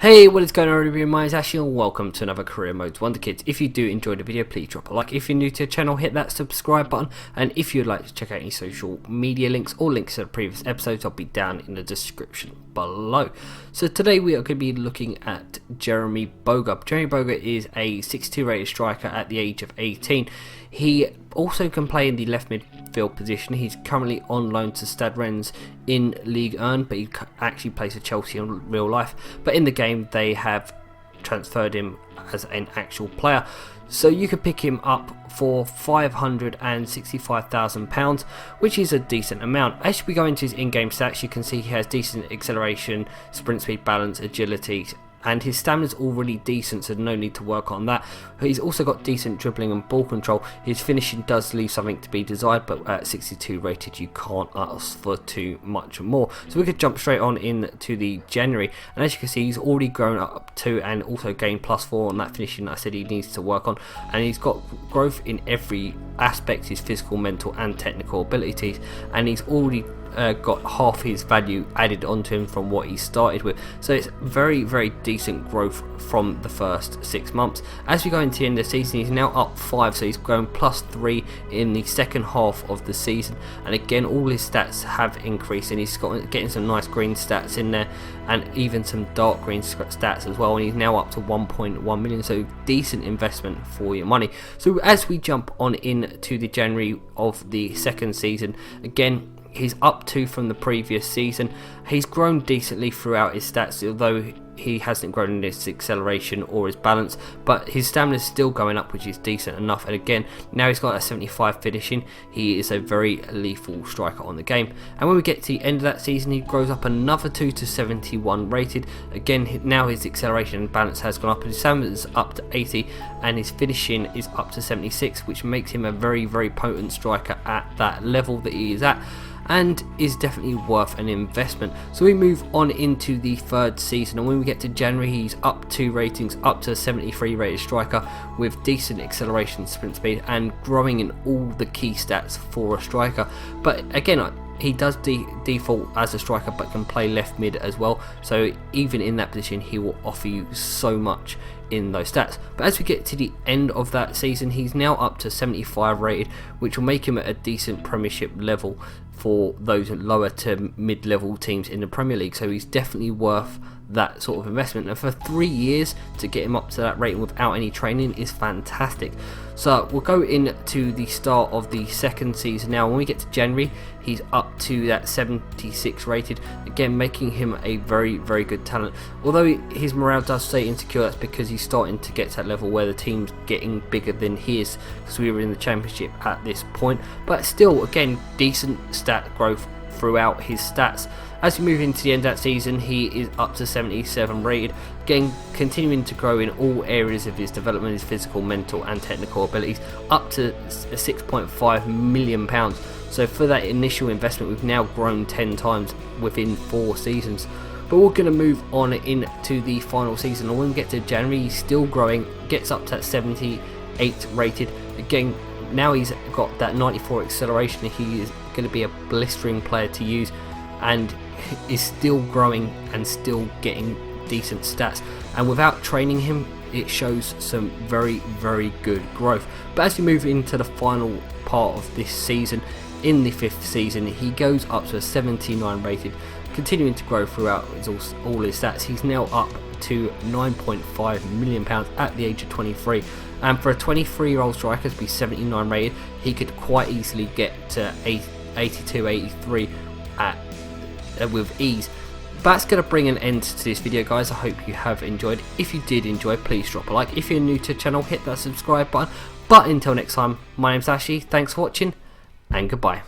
Hey, what is going on everybody, my name is Ashley and welcome to another Career Modes Wonder Kids. If you do enjoy the video, please drop a like. If you're new to the channel, hit that subscribe button, and if you'd like to check out any social media links or links to the previous episodes, I'll be down in the description below. So today we are going to be looking at Jeremie Boga. Jeremie Boga is a 62 rated striker at the age of 18. He also can play in the left midfield position. He's currently on loan to Stade Rennes in Ligue 1, but he actually plays for Chelsea in real life. But in the game, they have transferred him as an actual player. So you could pick him up for £565,000, which is a decent amount. As we go into his in-game stats, you can see he has decent acceleration, sprint speed, balance, agility, and his stamina is already decent, so no need to work on that. He's also got decent dribbling and ball control. His finishing does leave something to be desired, but at 62 rated you can't ask for too much more. So we could jump straight on into the January, and as you can see, he's already grown up to and also gained +4 on that finishing that I said he needs to work on, and he's got growth in every aspect, his physical, mental and technical abilities, and he's already got half his value added onto him from what he started with. So it's very decent growth from the first 6 months. As we go into the end of the season, he's now up 5, so he's grown +3 in the second half of the season, and again all his stats have increased, and he's got getting some nice green stats in there and even some dark green stats as well, and he's now up to 1.1 million, so decent investment for your money. So as we jump on into the January of the second season, again he's up 2 from the previous season. He's grown decently throughout his stats, although he hasn't grown in his acceleration or his balance, but his stamina is still going up, which is decent enough. And again, now he's got a 75 finishing. He is a very lethal striker on the game. And when we get to the end of that season, he grows up another 2 to 71 rated. Again, now his acceleration and balance has gone up, and his stamina is up to 80, and his finishing is up to 76, which makes him a very potent striker at that level that he is at, and is definitely worth an investment. So we move on into the third season, and when we get to January, he's up 2 ratings, up to a 73 rated striker with decent acceleration, sprint speed, and growing in all the key stats for a striker. But again, he does default as a striker, but can play left mid as well, so even in that position he will offer you so much in those stats. But as we get to the end of that season, he's now up to 75 rated, which will make him at a decent Premiership level for those lower to mid-level teams in the Premier League. So he's definitely worth that sort of investment, and for 3 years to get him up to that rating without any training is fantastic. So we'll go into the start of the second season now. When we get to January, he's up to that 76 rated, again making him a very good talent. Although his morale does stay insecure, that's because he's starting to get to that level where the team's getting bigger than he is, because we were in the Championship at this point. But still, again, decent stat growth throughout his stats. As we move into the end of that season, he is up to 77 rated, again continuing to grow in all areas of his development, his physical, mental and technical abilities, up to £6.5 million. So for that initial investment, we've now grown 10 times within 4 seasons. But we're going to move on into the final season, and when we get to January, he's still growing, gets up to that 78 rated. Again, now he's got that 94 acceleration. He is going to be a blistering player to use, and is still growing and still getting decent stats, and without training him it shows some very good growth. But as we move into the final part of this season, in the 5th season, he goes up to a 79 rated, continuing to grow throughout all his stats. He's now up to £9.5 million at the age of 23, and for a 23-year-old striker to be 79 rated, he could quite easily get to 82, 83 with ease. That's going to bring an end to this video, guys. I hope you have enjoyed. If you did enjoy, please drop a like. If you're new to the channel, hit that subscribe button. But until next time, my name's Ashley, thanks for watching and goodbye.